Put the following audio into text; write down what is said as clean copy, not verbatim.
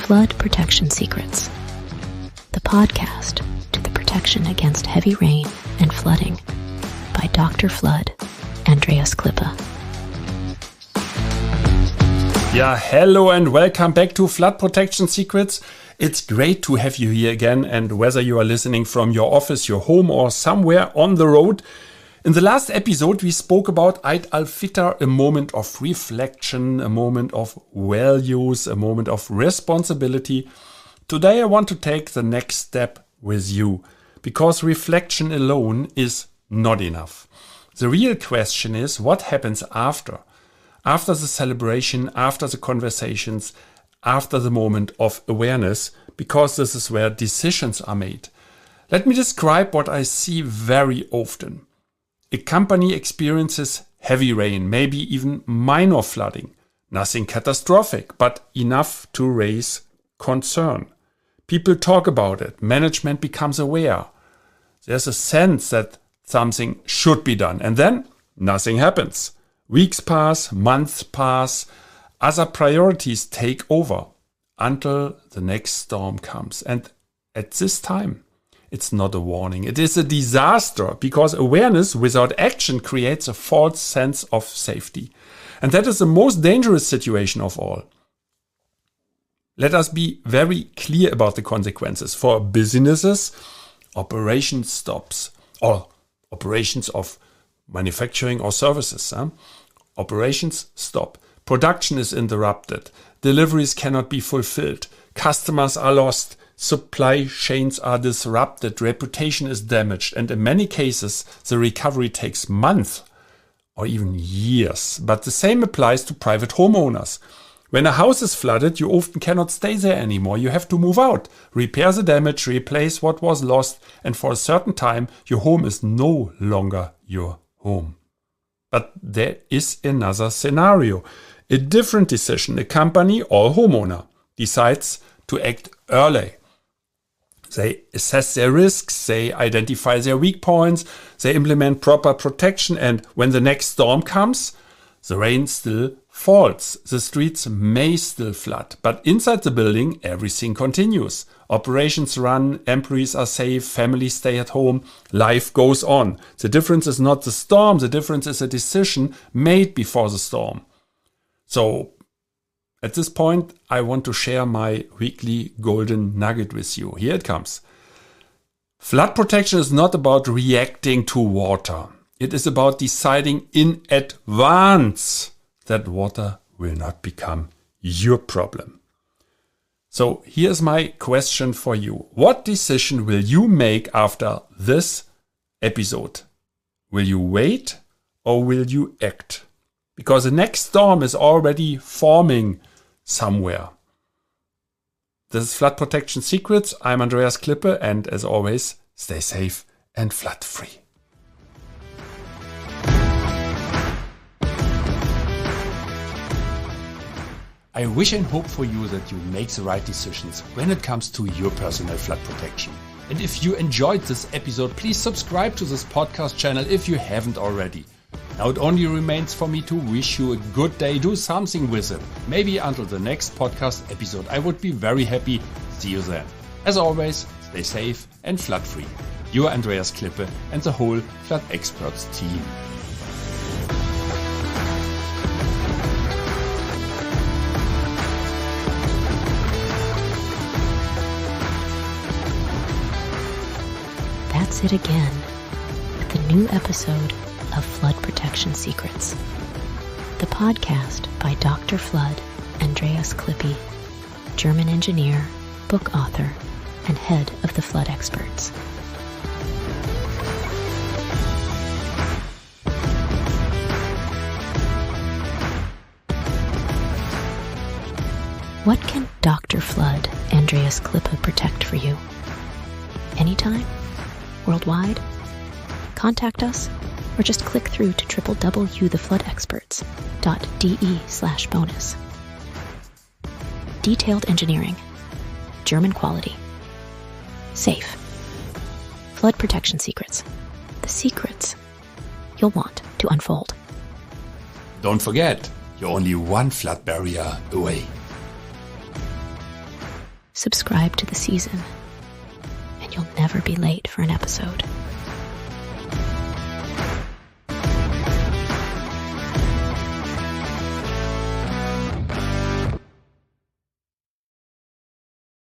Flood Protection Secrets, the podcast to the protection against heavy rain and flooding by Dr. Flood, Andreas Klippe. Yeah, hello and welcome back to Flood Protection Secrets. It's great to have you here again, and whether you are listening from your office, your home, or somewhere on the road. In the last episode, we spoke about Eid al Fitr, a moment of reflection, a moment of values, a moment of responsibility. Today, I want to take the next step with you, because reflection alone is not enough. The real question is, what happens after? After the celebration, after the conversations, after the moment of awareness, because this is where decisions are made. Let me describe what I see very often. A company experiences heavy rain, maybe even minor flooding. Nothing catastrophic, but enough to raise concern. People talk about it. Management becomes aware. There's a sense that something should be done. And then nothing happens. Weeks pass, months pass. Other priorities take over until the next storm comes. And at this time, it's not a warning. It is a disaster, because awareness without action creates a false sense of safety. And that is the most dangerous situation of all. Let us be very clear about the consequences. For businesses, operation stops, or operations of manufacturing or services. Operations stop. Production is interrupted. Deliveries cannot be fulfilled. Customers are lost. Supply chains are disrupted, reputation is damaged, and in many cases, the recovery takes months or even years. But the same applies to private homeowners. When a house is flooded, you often cannot stay there anymore. You have to move out, repair the damage, replace what was lost, and for a certain time, your home is no longer your home. But there is another scenario, a different decision. A company or homeowner decides to act early. They assess their risks, they identify their weak points, they implement proper protection, and when the next storm comes, the rain still falls. The streets may still flood, but inside the building, everything continues. Operations run, employees are safe, families stay at home, life goes on. The difference is not the storm, the difference is a decision made before the storm. So, at this point, I want to share my weekly golden nugget with you. Here it comes. Flood protection is not about reacting to water. It is about deciding in advance that water will not become your problem. So here's my question for you. What decision will you make after this episode? Will you wait or will you act? Because the next storm is already forming somewhere. This is Flood Protection Secrets. I'm Andreas Klippe, and as always, stay safe and flood free. I wish and hope for you that you make the right decisions when it comes to your personal flood protection. And if you enjoyed this episode, please subscribe to this podcast channel if you haven't already. Now it only remains for me to wish you a good day. Do something with it. Maybe until the next podcast episode. I would be very happy. See you then. As always, stay safe and flood free. Your Andreas Klippe and the whole Flood Experts team. That's it again with a new episode of Flood Protection Secrets, the podcast by Dr. Flood, Andreas Klippe, German engineer, book author, and head of the Flood Experts. What can Dr. Flood, Andreas Klippe protect for you? Anytime? Worldwide? Contact us or just click through to www.floodexperts.de/bonus. Detailed engineering. German quality. Safe. Flood protection secrets. The secrets you'll want to unfold. Don't forget, you're only one flood barrier away. subscribe to the season, and you'll never be late for an episode.